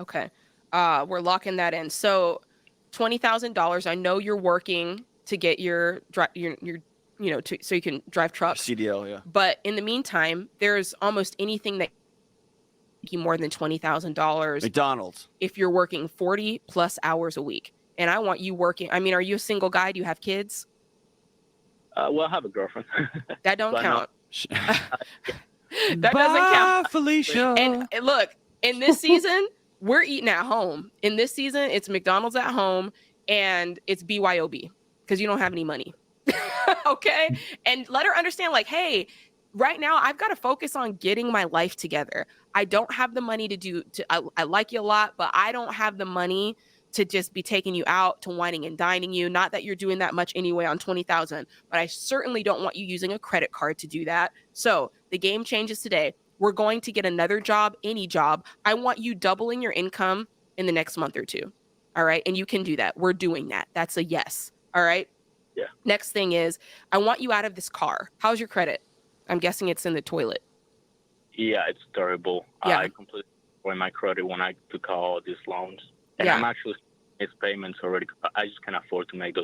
Okay. We're locking that in. So $20,000. I know you're working to get your so you can drive trucks. CDL, yeah. But in the meantime, there's almost anything that you more than $20,000 McDonald's. if you're working 40 plus hours a week. And I want you working. I mean, are you a single guy? Do you have kids? Well, I have a girlfriend. That don't But count. That Bye, doesn't count. Felicia. And look, in this season, we're eating at home. In this season, it's McDonald's at home and it's BYOB because you don't have any money. Okay? And let her understand, like, hey, right now I've got to focus on getting my life together. I don't have the money I like you a lot, but I don't have the money to just be taking you out to whining and dining you. Not that you're doing that much anyway on 20,000, but I certainly don't want you using a credit card to do that. So the game changes today. We're going to get another job, any job. I want you doubling your income in the next month or two. All right. And you can do that. We're doing that. That's a yes. All right. Yeah. Next thing is, I want you out of this car. How's your credit? I'm guessing it's in the toilet. Yeah, it's terrible. Yeah. I completely destroyed my credit when I took all these loans. And I'm actually missed payments already. I just can't afford to make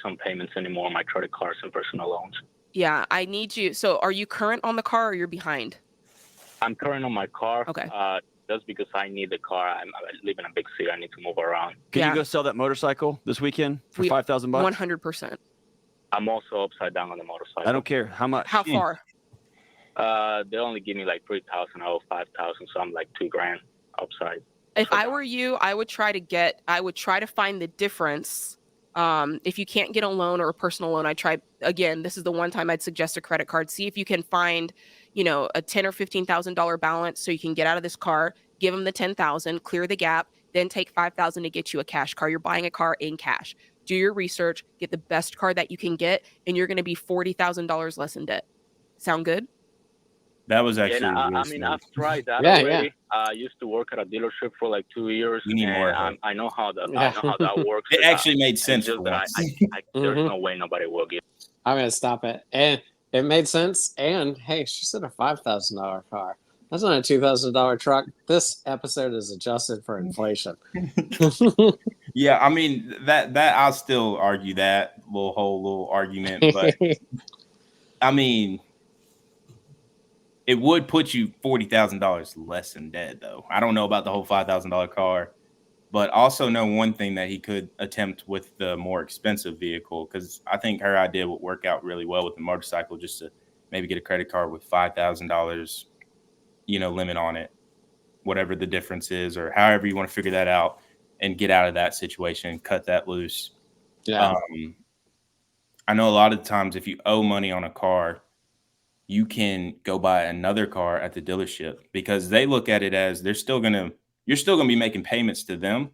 some payments anymore on my credit cards and personal loans. Yeah, I need you. So are you current on the car or you're behind? I'm current on my car. Okay. Just because I need the car. I live in a big city. I need to move around. Can you go sell that motorcycle this weekend for $5,000? 100%. I'm also upside down on the motorcycle. I don't care how much. How far? They only give me like 3,000 out of 5,000, so I'm like $2,000 upside. If I were you, I would try to find the difference. If you can't get a loan or a personal loan, this is the one time I'd suggest a credit card. See if you can find, a $10,000 or $15,000 balance so you can get out of this car, give them the $10,000, clear the gap, then take $5,000 to get you a cash car. You're buying a car in cash. Do your research, get the best car that you can get, and you're going to be $40,000 less in debt. Sound good? That was actually. I've tried that already. Yeah. I used to work at a dealership for like 2 years. We need more. I know how that works. It actually made sense. There's no way nobody will give. I'm gonna stop it. And it made sense. And hey, she said a $5,000 car. That's not a $2,000 truck. This episode is adjusted for inflation. Yeah, I mean that I'll still argue that whole argument, but I mean. It would put you $40,000 less in debt, though. I don't know about the whole $5,000 car, but also know one thing that he could attempt with the more expensive vehicle, because I think her idea would work out really well with the motorcycle, just to maybe get a credit card with $5,000, limit on it, whatever the difference is, or however you want to figure that out, and get out of that situation, cut that loose. Yeah. I know a lot of times if you owe money on a car, you can go buy another car at the dealership because they look at it as you're still going to be making payments to them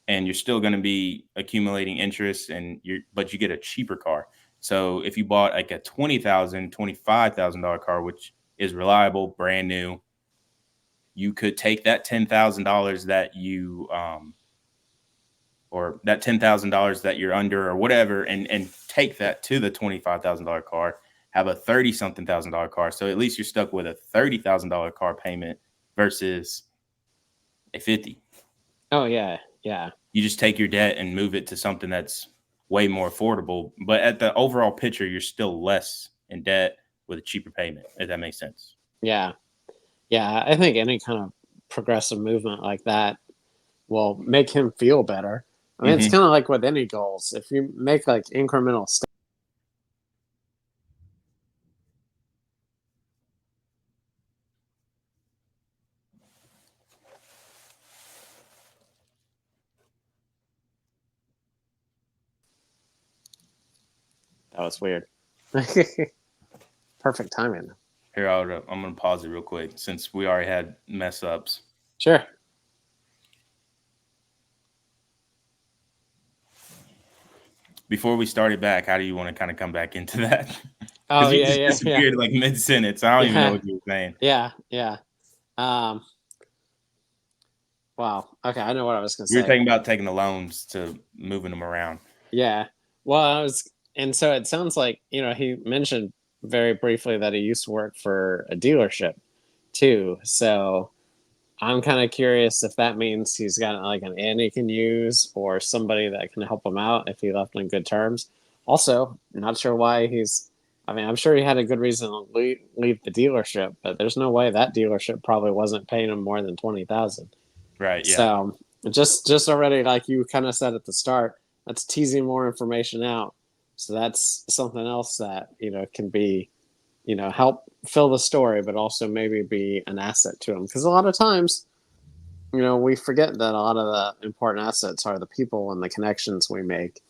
and you're still going to be accumulating interest but you get a cheaper car. So if you bought like a $20,000, $25,000 car, which is reliable, brand new, you could take that $10,000 that you, or that $10,000 that you're under or whatever, and take that to the $25,000 car, have a $30-something thousand car. So at least you're stuck with a $30,000 car payment versus a $50,000. Oh yeah. Yeah. You just take your debt and move it to something that's way more affordable. But at the overall picture, you're still less in debt with a cheaper payment, if that makes sense. Yeah. Yeah. I think any kind of progressive movement like that will make him feel better. I mean, it's kind of like with any goals. If you make like incremental steps. That was weird. Perfect timing. Here, I'm going to pause it real quick since we already had mess ups. Sure. Before we started back, how do you want to kind of come back into that? Oh, you just disappeared like mid-sentence. I don't even know what you were saying. Yeah. Wow. Okay, I know what I was going to say. You were talking about taking the loans to moving them around. Yeah. Well, and so it sounds like, he mentioned very briefly that he used to work for a dealership too. So I'm kind of curious if that means he's got like an aunt he can use or somebody that can help him out if he left on good terms. Also, not sure why he's. I mean, I'm sure he had a good reason to leave the dealership, but there's no way that dealership probably wasn't paying him more than 20,000. Right. Yeah. So just already, like you kind of said at the start, that's teasing more information out. So that's something else that can be help fill the story, but also maybe be an asset to them. Because a lot of times, we forget that a lot of the important assets are the people and the connections we make.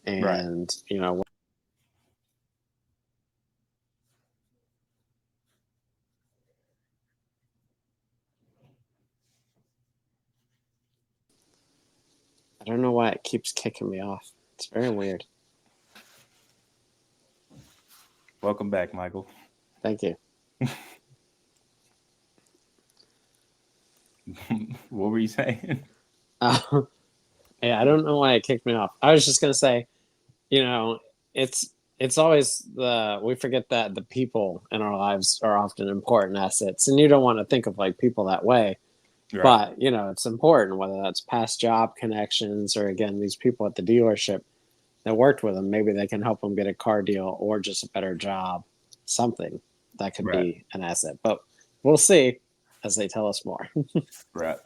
And, I don't know why it keeps kicking me off. It's very weird. Welcome back, Michael. Thank you. What were you saying? Yeah, I don't know why it kicked me off. I was just gonna say, it's always we forget that the people in our lives are often important assets, and you don't want to think of like people that way. Right. But it's important, whether that's past job connections or again these people at the dealership that worked with them. Maybe they can help them get a car deal or just a better job, something that could be an asset. But we'll see as they tell us more. Right.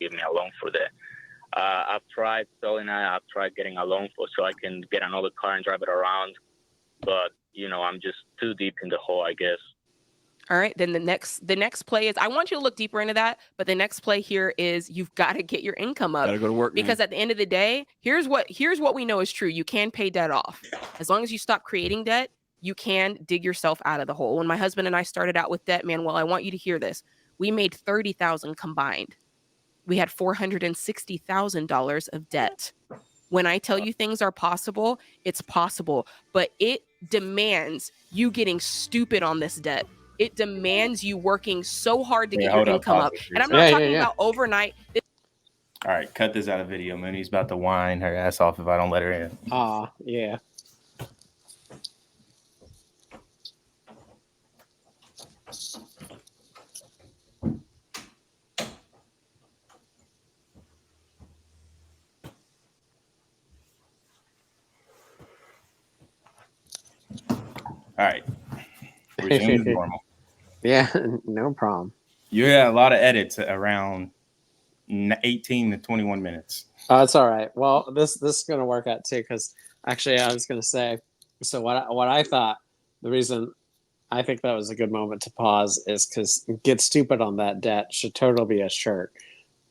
Give me a loan for that. I've tried selling it. I've tried getting a loan so I can get another car and drive it around. But, I'm just too deep in the hole, I guess. All right. Then the next play is, I want you to look deeper into that. But the next play here is you've got to get your income up. Got to go to work, because man. at the end of the day, here's what we know is true. You can pay debt off. As long as you stop creating debt, you can dig yourself out of the hole. When my husband and I started out with debt, Manuel, I want you to hear this. We made $30,000 combined. We had $460,000 of debt. When I tell you things are possible, it's possible, but it demands you getting stupid on this debt. It demands you working so hard to get your income up. And I'm not talking about overnight. All right, cut this out of video, man. He's about to whine her ass off if I don't let her in. Yeah. All right. Resume as normal. Yeah, no problem. You had a lot of edits around 18 to 21 minutes. Oh, it's all right. Well, this is going to work out too, because actually I was going to say, so what I thought, the reason I think that was a good moment to pause is because get stupid on that debt should totally be a shirt.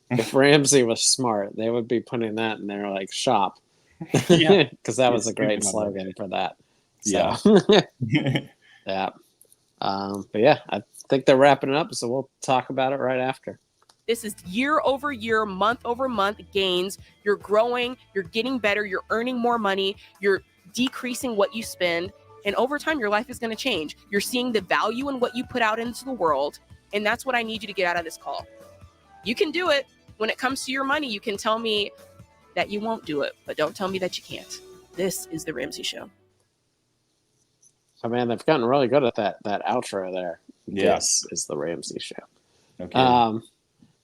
If Ramsey was smart, they would be putting that in their like shop. Yeah, because that was a great slogan for that. So, yeah. Yeah. But yeah, I think they're wrapping it up, so we'll talk about it right after. This is year over year, month over month gains. You're growing, you're getting better, you're earning more money, you're decreasing what you spend, and over time, your life is going to change. You're seeing the value in what you put out into the world, and that's what I need you to get out of this call. You can do it. When it comes to your money, you can tell me that you won't do it, but don't tell me that you can't. This is The Ramsey Show. Oh man, they've gotten really good at that outro there. Yeah. This is The Ramsey Show. Okay.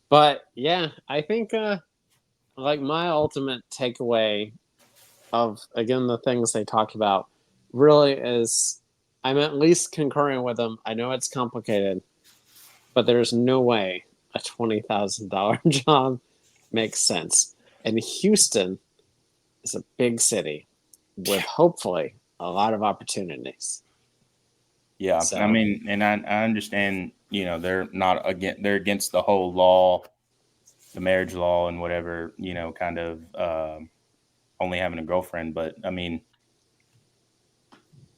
But yeah, I think like my ultimate takeaway of again the things they talked about really is I'm at least concurring with them. I know it's complicated, but there's no way a $20,000 job makes sense. And Houston is a big city with hopefully a lot of opportunities. Yeah, so, I mean, and I understand, they're not they're against the whole law, the marriage law and whatever, kind of only having a girlfriend. But I mean,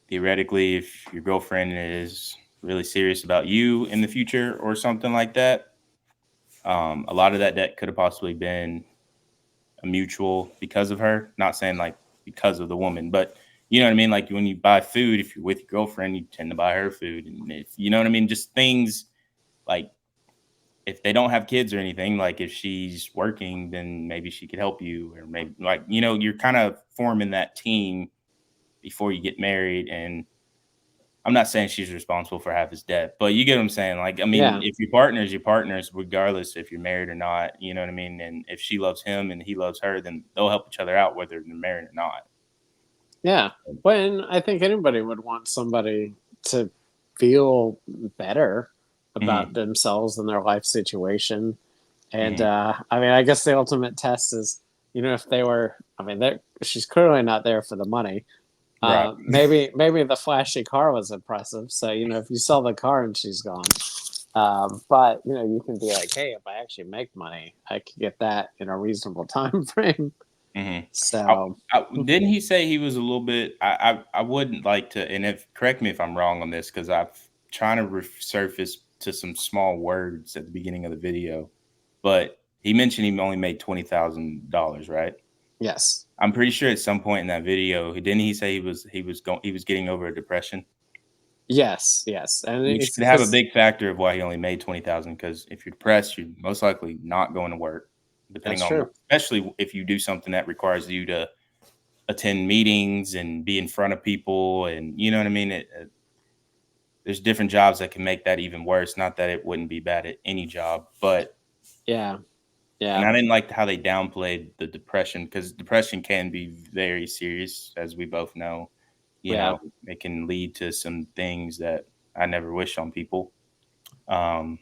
theoretically, if your girlfriend is really serious about you in the future or something like that, a lot of that debt could have possibly been a mutual because of her. Not saying like because of the woman, but you know what I mean? Like when you buy food, if you're with your girlfriend, you tend to buy her food. And if you know what I mean, just things like if they don't have kids or anything, like if she's working, then maybe she could help you, or maybe like, you're kind of forming that team before you get married. And I'm not saying she's responsible for half his debt, but you get what I'm saying. Like, I mean, if your partners, regardless if you're married or not, you know what I mean? And if she loves him and he loves her, then they'll help each other out whether they're married or not. Yeah. Well, I think anybody would want somebody to feel better about themselves and their life situation. And I mean, I guess the ultimate test is, if they were, I mean, she's clearly not there for the money. Right. Maybe the flashy car was impressive. So, if you sell the car and she's gone. But, you can be like, hey, if I actually make money, I could get that in a reasonable time frame. So didn't he say he was a little bit? I wouldn't like to, and correct me if I'm wrong on this, because I'm trying to resurface to some small words at the beginning of the video, but he mentioned he only made $20,000, right? Yes, I'm pretty sure at some point in that video, didn't he say he was getting over a depression? Yes, and Which could have a big factor of why he only made $20,000. Because if you're depressed, you're most likely not going to work. Especially if you do something that requires you to attend meetings and be in front of people, and you know what I mean. There's different jobs that can make that even worse. Not that it wouldn't be bad at any job, but yeah. And I didn't like how they downplayed the depression, because depression can be very serious, as we both know. You know, it can lead to some things that I never wish on people. And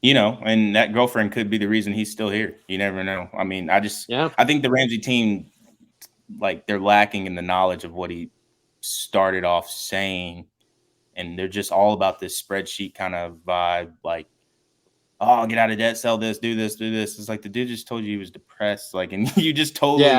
that girlfriend could be the reason he's still here. You never know. I mean, I think the Ramsey team, like, they're lacking in the knowledge of what he started off saying. And they're just all about this spreadsheet kind of vibe, like, oh, get out of debt, sell this, do this, do this. It's like the dude just told you he was depressed. Like, and you just totally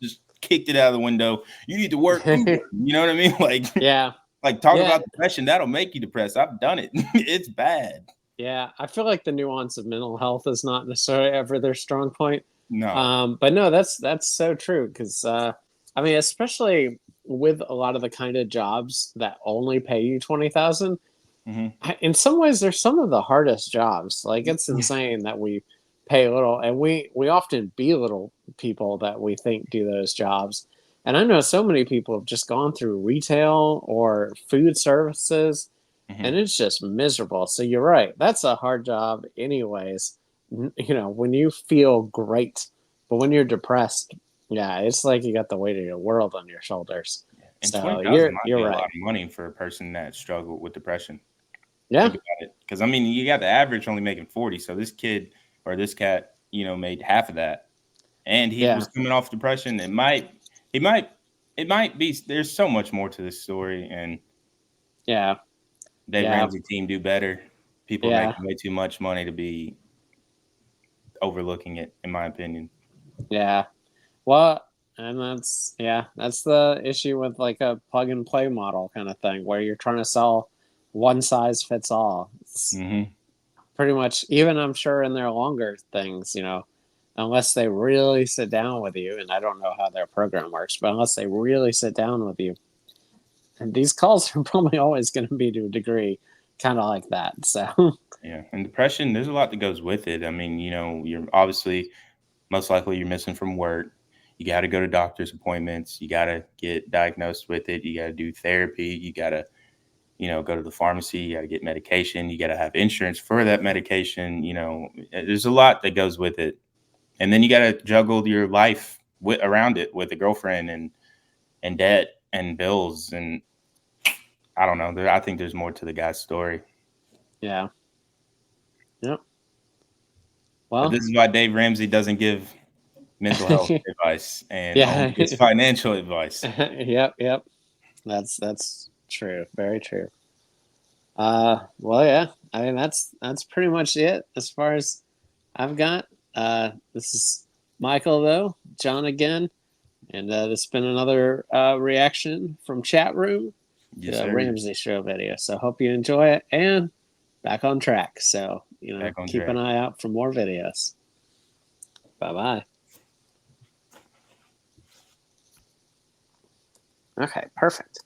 just kicked it out of the window. You need to work. You know what I mean? Like, talk about depression. That'll make you depressed. I've done it. It's bad. Yeah, I feel like the nuance of mental health is not necessarily ever their strong point. No. But no, that's so true, because I mean, especially with a lot of the kind of jobs that only pay you 20,000. In some ways, they're some of the hardest jobs. Like, it's insane that we pay little, and we often belittle people that we think do those jobs. And I know so many people have just gone through retail or food services, and it's just miserable. So you're right. That's a hard job anyways, when you feel great. But when you're depressed, it's like you got the weight of your world on your shoulders. And so 20,000 might be you're a right. lot of money for a person that struggled with depression. Yeah. Because, I mean, you got the average only making 40. So this kid or this cat, made half of that. And he was coming off depression. It might be, there's so much more to this story. And Dave Ramsey team do better. People make way too much money to be overlooking it, in my opinion. Yeah. Well, and that's the issue with, like, a plug and play model kind of thing, where you're trying to sell one size fits all. It's pretty much, even I'm sure in their longer things, unless they really sit down with you, and I don't know how their program works, but unless they really sit down with you, and these calls are probably always going to be, to a degree, kind of like that. So yeah, and depression, there's a lot that goes with it. I mean, you're obviously, most likely, you're missing from work. You got to go to doctor's appointments. You got to get diagnosed with it. You got to do therapy. You got to, go to the pharmacy. You got to get medication. You got to have insurance for that medication. There's a lot that goes with it. And then you got to juggle your life around it with a girlfriend and debt and bills. And I don't know. I think there's more to the guy's story. Yeah. Yep. Well, but this is why Dave Ramsey doesn't give mental health advice and only gives financial advice. Yep. That's true. Very true. Well, yeah. I mean, that's pretty much it as far as I've got. This is Michael, though. John again. And this has been another reaction from ChattRoom to the Ramsey Show video. So hope you enjoy it, and back on track. So, keep an eye out for more videos. Bye-bye. Okay, perfect.